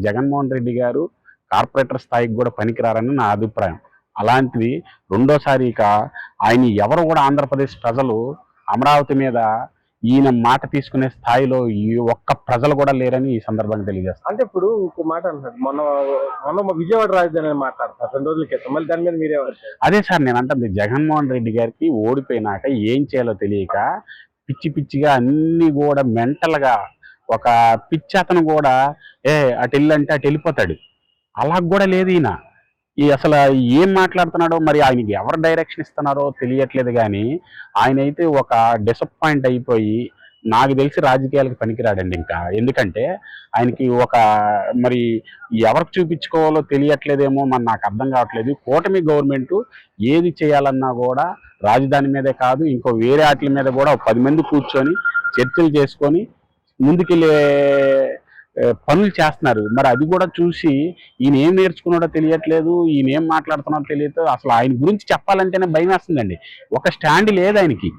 జగన్మోహన్ రెడ్డి గారు కార్పొరేటర్ స్థాయికి కూడా పనికిరారని నా అభిప్రాయం. అలాంటిది రెండోసారి ఇక ఆయన ఎవరు కూడా ఆంధ్రప్రదేశ్ ప్రజలు అమరావతి మీద ఈయన మాట తీసుకునే స్థాయిలో ఈ ఒక్క ప్రజలు కూడా లేరని ఈ సందర్భంగా తెలియజేస్తారు. అంటే ఇప్పుడు ఇంకో మాట అంటున్నాడు, మొన్న మొన్న మా విజయవాడ రాజధాని అని మాట్లాడతారు 2 రోజుల క్రితం. మళ్ళీ దాని మీద మీరేమంటారు? అదే సార్ నేను అంటుంది, జగన్మోహన్ రెడ్డి గారికి ఓడిపోయినాక ఏం చేయాలో తెలియక పిచ్చి పిచ్చిగా అన్ని కూడా మెంటల్గా ఒక పిచ్చి అతను కూడా అటు వెళ్ళంటే అటు వెళ్ళిపోతాడు. అలా కూడా లేదు ఈయన. అసలు ఏం మాట్లాడుతున్నాడో మరి ఆయనకి ఎవరు డైరెక్షన్ ఇస్తున్నారో తెలియట్లేదు. కానీ ఆయన అయితే ఒక డిసప్పాయింట్ అయిపోయి నాకు తెలిసి రాజకీయాలకు పనికిరాడండి ఇంకా. ఎందుకంటే ఆయనకి ఒక మరి ఎవరికి చూపించుకోవాలో తెలియట్లేదేమో మరి నాకు అర్థం కావట్లేదు. కూటమి గవర్నమెంట్ ఏది చేయాలన్నా కూడా రాజధాని మీదే కాదు ఇంకో వేరే వాటి మీద కూడా 10 మంది కూర్చొని చర్చలు చేసుకొని ముందుకెళ్ళే పనులు చేస్తున్నారు. మరి అది కూడా చూసి ఈయన ఏం నేర్చుకున్నాడో తెలియట్లేదు, ఈయన ఏం మాట్లాడుతున్నాడో తెలియదు. అసలు ఆయన గురించి చెప్పాలంటేనే భయం వేస్తుందండి. ఒక స్టాండ్ లేదు ఆయనకి.